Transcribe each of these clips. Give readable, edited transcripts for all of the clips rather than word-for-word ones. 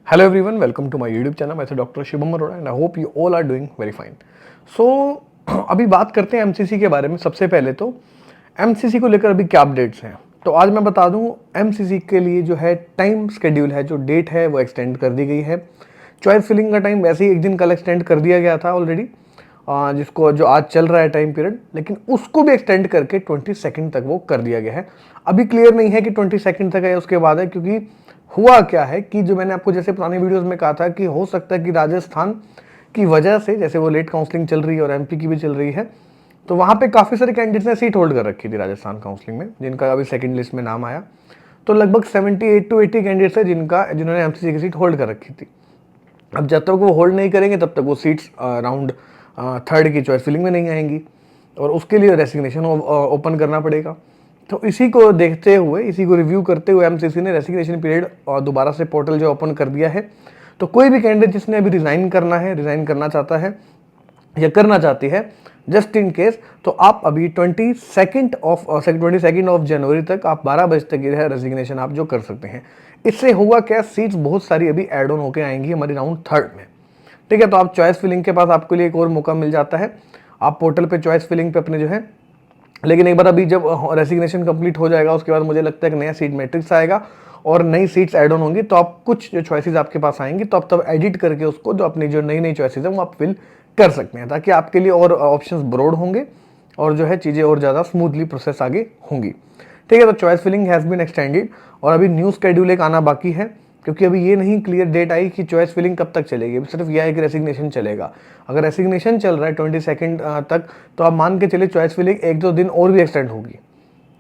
Hello everyone, welcome to my YouTube channel. मैं doctor Shivam Arora and I hope you all are doing very fine. So अभी बात करते हैं MCC के बारे में. सबसे पहले तो एमसीसी को लेकर अभी क्या अपडेट्स हैं. तो आज मैं बता दूं एमसीसी के लिए जो है टाइम शेड्यूल है, जो डेट है वो एक्सटेंड कर दी गई है. चॉइस फिलिंग का टाइम वैसे ही एक दिन कल एक्सटेंड कर दिया गया था ऑलरेडी, जिसको जो आज चल रहा है टाइम पीरियड, लेकिन उसको भी एक्सटेंड करके 22 तक वो कर दिया गया है. अभी क्लियर नहीं है कि 22 तक है उसके बाद है, क्योंकि हुआ क्या है कि जो मैंने आपको जैसे पुराने वीडियोस में कहा था कि हो सकता है कि राजस्थान की वजह से, जैसे वो लेट काउंसलिंग चल रही है और एमपी की भी चल रही है, तो वहाँ पे काफ़ी सारे कैंडिडेट्स ने सीट होल्ड कर रखी थी राजस्थान काउंसलिंग में, जिनका अभी सेकंड लिस्ट में नाम आया. तो लगभग 78 to 80 कैंडिडेट्स है जिन्होंने एमसीसी की सीट होल्ड कर रखी थी. अब जब तक वो होल्ड नहीं करेंगे तब तक वो सीट्स राउंड थर्ड की चॉइस फिलिंग में नहीं आएंगी और उसके लिए रेसिग्नेशन ओपन करना पड़ेगा. तो इसी को देखते हुए, इसी को रिव्यू करते हुए एमसीसी ने रेसिग्नेशन पीरियड और दोबारा से पोर्टल जो ओपन कर दिया है. तो कोई भी कैंडिडेट जिसने अभी रिज़ाइन करना चाहता है या करना चाहती है, जस्ट इन केस, तो आप अभी 22 ऑफ जनवरी तक आप 12 बजे तक ये है रेजिग्नेशन आप जो कर सकते हैं. इससे होगा क्या, सीट्स बहुत सारी अभी एड ऑन होकर आएंगी हमारी राउंड थर्ड में. ठीक है, तो आप चॉइस फिलिंग के पास आपके लिए एक और मौका मिल जाता है. आप पोर्टल पे चॉइस फिलिंग पे अपने जो है, लेकिन एक बार अभी जब रेसिग्नेशन कंप्लीट हो जाएगा उसके बाद मुझे लगता है कि नया सीट मैट्रिक्स आएगा और नई सीट्स ऐड ऑन होंगी. तो आप कुछ जो चॉइसेस आपके पास आएंगी तो आप तब एडिट करके उसको, जो अपनी जो नई चॉइसेस हैं वो आप फिल कर सकते हैं, ताकि आपके लिए और ऑप्शंस ब्रॉड होंगे और जो है चीज़ें और ज़्यादा स्मूथली प्रोसेस आगे होंगी. ठीक है, तो choice filling has been extended और अभी न्यू स्केड्यूल एक आना बाकी है, क्योंकि अभी ये नहीं क्लियर डेट आई कि चॉइस फिलिंग कब तक चलेगी. अभी सिर्फ यह है कि रेसिग्नेशन चलेगा. अगर रेसिग्नेशन चल रहा है 22 तक, तो आप मान के चलिए चॉइस फिलिंग 1-2 दिन और भी एक्सटेंड होगी.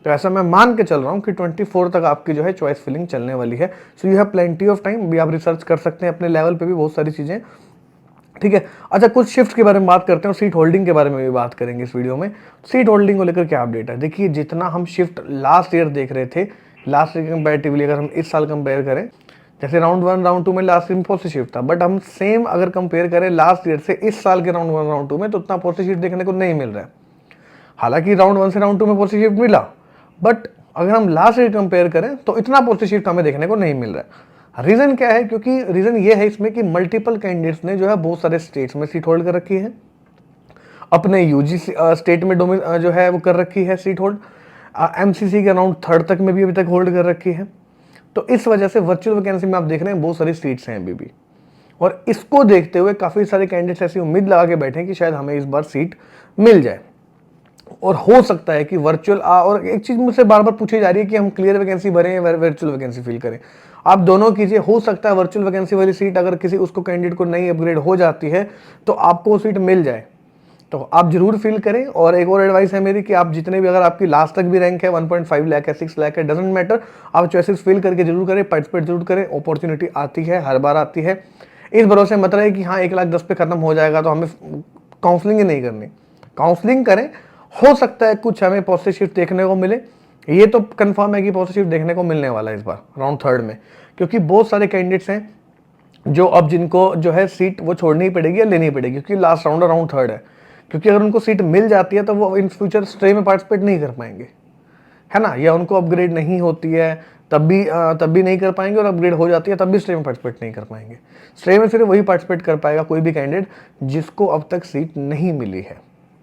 तो ऐसा मैं मान के चल रहा हूँ कि 24 तक आपकी जो है चॉइस फिलिंग चलने वाली है. So you have plenty of time. भी आप रिसर्च कर सकते हैं अपने लेवल पे भी बहुत सारी चीज़ें. ठीक है, अच्छा कुछ शिफ्ट के बारे में बात करते हैं और सीट होल्डिंग के बारे में भी बात करेंगे इस वीडियो में. सीट होल्डिंग को लेकर क्या अपडेट है. देखिए, जितना हम शिफ्ट लास्ट ईयर देख रहे थे, लास्ट ईयर कंपेरेटिवली अगर हम इस साल कंपेयर करें, जैसे राउंड 1 राउंड 2 में लास्ट ईयर में पॉजिटिव शिफ्ट था, बट हम सेम अगर कंपेयर करें लास्ट ईयर से इस साल के राउंड 1 राउंड 2 में, तो उतना पॉजिटिव शिफ्ट देखने को नहीं मिल रहा है. हालांकि राउंड 1 से राउंड 2 में पॉजिटिव शिफ्ट मिला, बट अगर हम लास्ट ईयर कंपेयर करें तो इतना पॉजिटिव शिफ्ट हमें देखने को नहीं मिल रहा है. रीज़न क्या है, क्योंकि रीज़न ये है इसमें कि मल्टीपल कैंडिडेट्स ने जो है बहुत सारे स्टेट्स में सीट होल्ड कर रखी है. अपने यूजी स्टेट में जो है वो कर रखी है सीट होल्ड. एमसीसी के अराउंड थर्ड तक में भी अभी तक होल्ड कर रखी है. तो इस वजह से वर्चुअल वैकेंसी में आप देख रहे हैं बहुत सारी सीट्स हैं अभी भी, और इसको देखते हुए काफ़ी सारे कैंडिडेट्स ऐसी उम्मीद लगा के बैठे हैं कि शायद हमें इस बार सीट मिल जाए. और हो सकता है कि वर्चुअल, और एक चीज़ मुझसे बार बार पूछी जा रही है कि हम क्लियर वैकेंसी भरें या वर्चुअल वैकेंसी फिल करें. आप दोनों कीजिए. हो सकता है वर्चुअल वैकेंसी वाली सीट अगर किसी उसको कैंडिडेट को नई अपग्रेड हो जाती है तो आपको वो सीट मिल जाए, तो आप जरूर फिल करें. और एक और एडवाइस है मेरी कि आप जितने भी, अगर आपकी लास्ट तक भी रैंक है 1.5 लाख है, 6 लाख है, डजेंट मैटर, आप चॉइसेस फिल करके जरूर करें, पार्टिसिपेट जरूर करें. अपॉर्चुनिटी आती है, हर बार आती है. इस भरोसे मत रहे कि हाँ 1,10,000 पे खत्म हो जाएगा तो हमें काउंसलिंग ही नहीं करनी. काउंसलिंग करें, हो सकता है कुछ हमें पॉजिटिव शिफ्ट देखने को मिले. ये तो कंफर्म है कि पॉजिटिव शिफ्ट देखने को मिलने वाला है इस बार राउंड थर्ड में, क्योंकि बहुत सारे कैंडिडेट्स हैं जो अब जिनको जो है सीट वो छोड़नी पड़ेगी या लेनी पड़ेगी, क्योंकि लास्ट राउंड राउंड थर्ड है. क्योंकि अगर उनको सीट मिल जाती है तो वो इन फ्यूचर स्ट्रे में पार्टिसिपेट नहीं कर पाएंगे, है ना, या उनको अपग्रेड नहीं होती है तब भी नहीं कर पाएंगे, और अपग्रेड हो जाती है तब भी स्ट्रे में पार्टिसिपेट नहीं कर पाएंगे. स्ट्रे में सिर्फ वही पार्टिसिपेट कर पाएगा कोई भी कैंडिडेट जिसको अब तक सीट नहीं मिली है.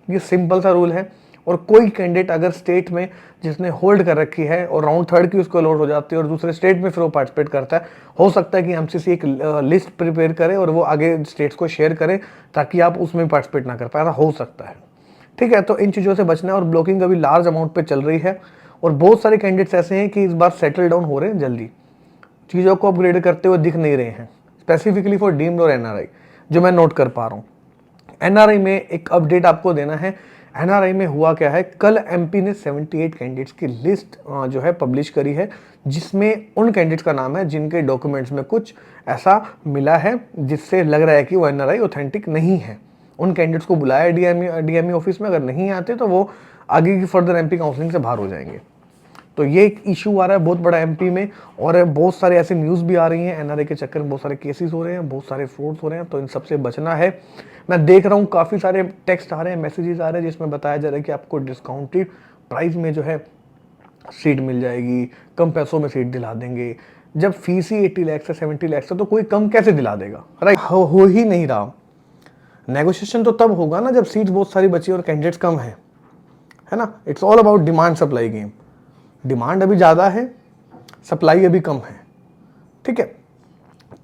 ये सिंपल सा रूल है. और कोई कैंडिडेट अगर स्टेट में जिसने होल्ड कर रखी है और राउंड थर्ड की उसको अलॉट हो जाती है और दूसरे स्टेट में फिर वो पार्टिसिपेट करता है, हो सकता है कि एमसीसी एक लिस्ट प्रिपेयर करे और वो आगे स्टेट्स को शेयर करे ताकि आप उसमें पार्टिसिपेट ना कर पाए. ऐसा हो सकता है. ठीक है, तो इन चीज़ों से बचना है. और ब्लॉकिंग अभी लार्ज अमाउंट पे चल रही है और बहुत सारे कैंडिडेट्स ऐसे हैं कि इस बार सेटल डाउन हो रहे हैं, जल्दी चीज़ों को अपग्रेड करते हुए दिख नहीं रहे हैं, स्पेसिफिकली फॉर डीम्ड और एनआरआई, जो मैं नोट कर पा रहा हूँ. एनआरआई में एक अपडेट आपको देना है. एनआरआई में हुआ क्या है, कल एमपी ने 78 कैंडिडेट्स की लिस्ट जो है पब्लिश करी है, जिसमें उन कैंडिडेट्स का नाम है जिनके डॉक्यूमेंट्स में कुछ ऐसा मिला है जिससे लग रहा है कि वो एनआरआई ऑथेंटिक नहीं है. उन कैंडिडेट्स को बुलाया डीएमई ऑफिस में. अगर नहीं आते तो वो आगे की फर्दर एमपी काउंसलिंग से बाहर हो जाएंगे. तो ये एक इशू आ रहा है बहुत बड़ा एमपी में, और बहुत सारे ऐसे न्यूज़ भी आ रही हैं. एनआरआई के चक्कर में बहुत सारे केसेस हो रहे हैं, बहुत सारे फ्रॉड्स हो रहे हैं. तो इन सबसे बचना है. मैं देख रहा हूँ काफ़ी सारे टेक्स्ट आ रहे हैं, मैसेजेस आ रहे हैं, जिसमें बताया जा रहा है कि आपको डिस्काउंटेड प्राइस में जो है सीट मिल जाएगी, कम पैसों में सीट दिला देंगे. जब फीस ही 80 लाख से 70 लाख से, तो कोई कम कैसे दिला देगा, राइट? हो ही नहीं रहा। नेगोशिएशन तो तब होगा ना जब सीट्स बहुत सारी बची और कैंडिडेट्स कम है ना। It's all about demand supply game. Demand अभी ज़्यादा है, सप्लाई अभी कम है, ठीक है।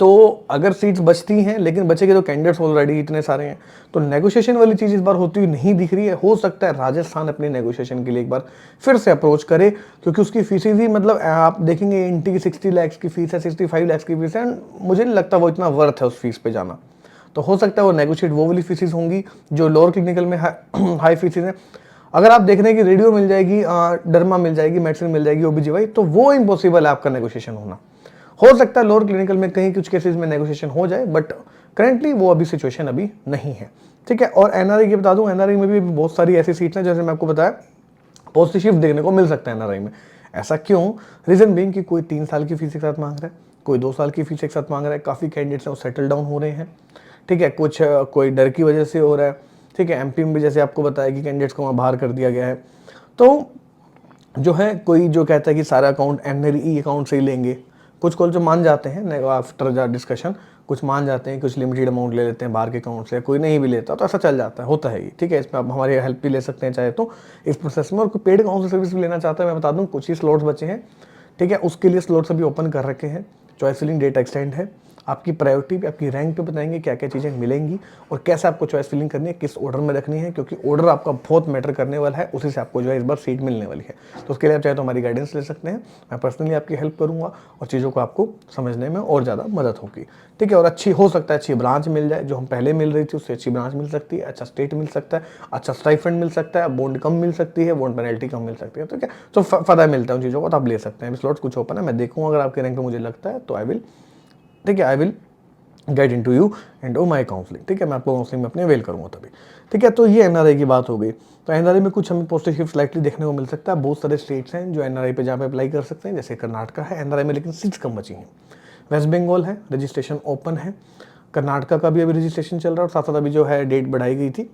तो अगर सीट्स बचती हैं, लेकिन बचेंगे तो कैंडिडेट्स ऑलरेडी इतने सारे हैं, तो नेगोशिएशन वाली चीज़ इस बार होती हुई नहीं दिख रही है। हो सकता है राजस्थान अपनी नेगोशिएशन के लिए एक बार फिर से अप्रोच करे, क्योंकि उसकी फीसेज ही मतलब आप देखेंगे इंटी की 60 लाख की फीस है, 65 लाख की फीस है, मुझे नहीं लगता वो इतना वर्थ है उस फीस पे जाना। तो हो सकता है वो नेगोशिएट वो वाली फीसेज होंगी जो लोअर क्लिनिकल में हाई फीसेज हैं। अगर आप देख रहे हैं कि रेडियो मिल जाएगी, डर्मा मिल जाएगी, मेडिसिन मिल जाएगी, ओबीजीवाई, तो वो इम्पॉसिबल है आपका नेगोशिएशन होना। हो सकता है लोअर क्लिनिकल में कहीं कुछ केसेस में नेगोशिएशन हो जाए, बट करेंटली वो अभी सिचुएशन अभी नहीं है, ठीक है। और एनआरआई की बता दूं, एनआरआई में भी बहुत सारी ऐसी सीट्स हैं, जैसे मैं आपको बताया पोस्ट शिफ्ट देखने को मिल सकता है एनआरआई में। ऐसा क्यों? रीजन बीइंग कि कोई 3 साल की फीस एक साथ मांग रहा है, कोई 2 साल की फीस एक साथ मांग रहा है, काफ़ी कैंडिडेट्स हैं वो सेटल डाउन हो रहे हैं, ठीक है। कुछ कोई डर की वजह से हो रहा है, ठीक है। एमपी में भी जैसे आपको बताया कि कैंडिडेट्स को वहाँ बाहर कर दिया गया है। तो जो है कोई जो कहता है कि सारा अकाउंट एनआरई अकाउंट से ही लेंगे, कुछ कॉल जो मान जाते हैं आफ्टर डिस्कशन, कुछ मान जाते हैं, कुछ लिमिटेड अमाउंट ले लेते हैं बाहर के अकाउंट से, कोई नहीं भी लेता, तो ऐसा चल जाता है, होता है ये, ठीक है। इसमें आप हमारी हेल्प भी ले सकते हैं चाहे तो इस प्रोसेस में। और कोई पेड काउंसिल सर्विस भी लेना चाहता है, मैं बता दूं कुछ ही स्लॉट्स बचे हैं, ठीक है। उसके लिए स्लॉट्स अभी ओपन कर रखे हैं, चॉइस फिलिंग डेट एक्सटेंड है। आपकी प्रायोरिटी पे, आपकी रैंक पे बताएंगे क्या क्या चीज़ें मिलेंगी और कैसे आपको चॉइस फिलिंग करनी है, किस ऑर्डर में रखनी है, क्योंकि ऑर्डर आपका बहुत मैटर करने वाला है, उसी से आपको जो है इस बार सीट मिलने वाली है। तो उसके लिए आप चाहे तो हमारी गाइडेंस ले सकते हैं, मैं पर्सनली आपकी हेल्प करूंगा और चीज़ों को आपको समझने में और ज़्यादा मदद होगी, ठीक है। और अच्छी हो सकता है अच्छी ब्रांच मिल जाए, जो हम पहले मिल रही थी उससे अच्छी ब्रांच मिल सकती है, अच्छा स्टेट मिल सकता है, अच्छा स्टाइफंड मिल सकता है, बॉन्ड कम मिल सकती है, बॉन्ड पेनल्टी कम मिल सकती है, ठीक है। तो फ़ायदा मिलता है उन चीज़ों को, तो आप ले सकते हैं। स्लॉट्स कुछ ओपन है, मैं देखूँगा अगर आपके रैंक पे मुझे लगता है तो आई विल, ठीक है, I will get in to you and oh my counselling, ठीक है। मैं आपको काउंसलिंग में अपने अवेल करूँगा तभी, ठीक है। तो ये एनआरआई की बात हो गई। तो एनआरआई में कुछ हमें पोस्ट शिफ्ट लाइटली देखने को मिल सकता है। बहुत सारे स्टेट्स हैं जो एनआरआई पे जहाँ पे अप्लाई कर सकते हैं, जैसे कर्नाटका है एनआरआई में, लेकिन सीट्स कम बची हैं। वेस्ट बंगाल है, रजिस्ट्रेशन ओपन है। कर्नाटका का भी अभी रजिस्ट्रेशन चल रहा है, और साथ साथ अभी जो है डेट बढ़ाई गई थी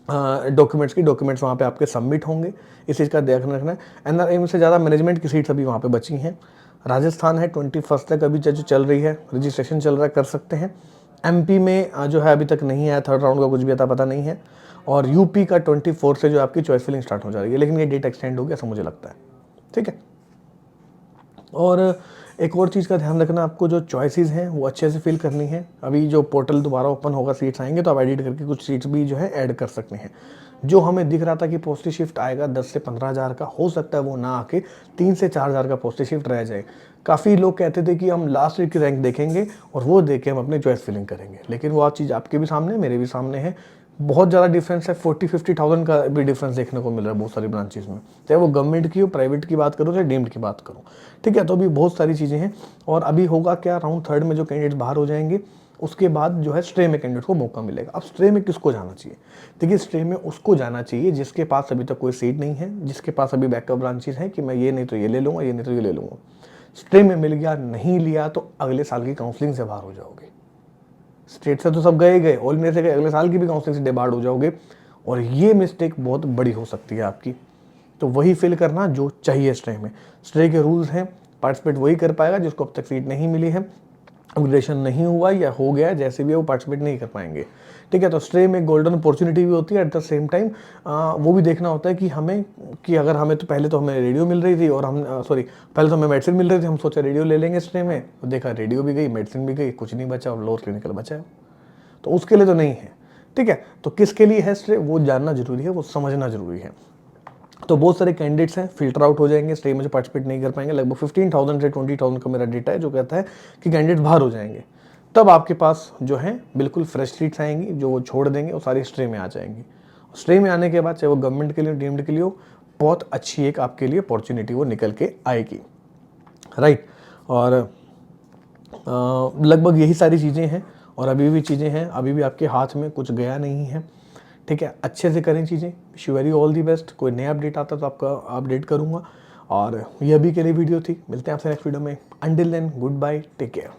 डॉक्यूमेंट्स वहाँ पे आपके सबमिट होंगे, इस चीज़ का ध्यान रखना है। एनआरआई में से ज़्यादा मैनेजमेंट की सीट्स अभी वहाँ पे बची हैं। राजस्थान है 21 तक अभी जो चल रही है, रजिस्ट्रेशन चल रहा है, कर सकते हैं। एमपी में जो है अभी तक नहीं आया, थर्ड राउंड का कुछ भी अता पता नहीं है। और यूपी का 24 से जो आपकी चॉइस फिलिंग स्टार्ट हो जा रही है, लेकिन ये डेट एक्सटेंड हो गया ऐसा मुझे लगता है, ठीक है। और एक और चीज़ का ध्यान रखना, आपको जो चॉइसेस हैं वो अच्छे से फिल करनी है। अभी जो पोर्टल दोबारा ओपन होगा, सीट्स आएंगे तो आप एडिट करके कुछ सीट्स भी जो है ऐड कर सकते हैं। जो हमें दिख रहा था कि पोस्टी शिफ्ट आएगा 10 से 15 हज़ार का, हो सकता है वो ना आके 3 से 4 हज़ार का पोस्टी शिफ्ट रह जाए। काफ़ी लोग कहते थे कि हम लास्ट वीक की रैंक देखेंगे और वो देख के हम अपनी चॉइस फिलिंग करेंगे, लेकिन वो चीज़ आपके भी सामने मेरे भी सामने है, बहुत ज़्यादा डिफरेंस है। 40-50,000 का भी डिफरेंस देखने को मिल रहा है बहुत सारी ब्रांचेस में, चाहे वो गवर्नमेंट की हो, प्राइवेट की बात करो, चाहे डीम्ड की बात करो, ठीक है। तो अभी बहुत सारी चीज़ें हैं। और अभी होगा क्या, राउंड 3 में जो कैंडिडेट बाहर हो जाएंगे उसके बाद जो है स्ट्रे में कैंडिडेट को मौका मिलेगा। अब स्ट्रे में किसको जाना चाहिए? देखिए, स्ट्रे में उसको जाना चाहिए जिसके पास अभी तक कोई सीट नहीं है, जिसके पास अभी बैकअप ब्रांचेस हैं कि मैं ये नहीं तो ये ले लूँगा, ये नहीं तो ये ले लूँगा। स्ट्रे में मिल गया, नहीं लिया तो अगले साल की काउंसलिंग से बाहर हो जाओगे। स्टेट से तो सब गए, ऑल इंडिया से गए, अगले साल की भी काउंसलिंग से डिबार्ड हो जाओगे, और ये मिस्टेक बहुत बड़ी हो सकती है आपकी। तो वही फिल करना जो चाहिए स्ट्रे में। स्ट्रे के रूल्स हैं, पार्टिसिपेट वही कर पाएगा जिसको अब तक सीट नहीं मिली है, अपग्रेडेशन नहीं हुआ या हो गया, जैसे भी है वो पार्टिसिपेट नहीं कर पाएंगे, ठीक है। तो स्ट्रे में गोल्डन अपॉर्चुनिटी भी होती है, एट द सेम टाइम वो भी देखना होता है कि हमें, कि अगर हमें तो पहले तो हमें रेडियो मिल रही थी और हम पहले तो हमें मेडिसिन मिल रही थी, हम सोचा रेडियो ले लेंगे स्ट्रे में, तो देखा रेडियो भी गई, मेडिसिन भी गई, कुछ नहीं बचा और लोअर क्लिनिकल बचा है, तो उसके लिए तो नहीं है, ठीक है। तो किसके लिए है स्ट्रे, वो जानना जरूरी है, वो समझना जरूरी है। तो बहुत सारे कैंडिडेट्स हैं फिल्टर आउट हो जाएंगे, स्टे में जो पार्टिसिपेट नहीं कर पाएंगे। लगभग 15,000 से 20,000 का मेरा डेटा है जो कहता है कि कैंडिडेट बाहर हो जाएंगे। तब आपके पास जो है बिल्कुल फ्रेश सीट्स आएंगी, जो वो छोड़ देंगे वो सारी स्ट्रे में आ जाएंगी। स्ट्रे में आने के बाद चाहे वो गवर्नमेंट के लिए, डीम्ड के लिए हो, बहुत अच्छी एक आपके लिए अपॉर्चुनिटी वो निकल के आएगी, राइट। और लगभग यही सारी चीज़ें हैं, और अभी भी चीज़ें हैं, अभी भी आपके हाथ में कुछ गया नहीं है, ठीक है। अच्छे से करें चीज़ें। Wish you very all the best. कोई नया अपडेट आता तो आपका अपडेट करूँगा। और ये अभी के लिए वीडियो थी, मिलते हैं आपसे नेक्स्ट वीडियो में। Until then, goodbye, take care.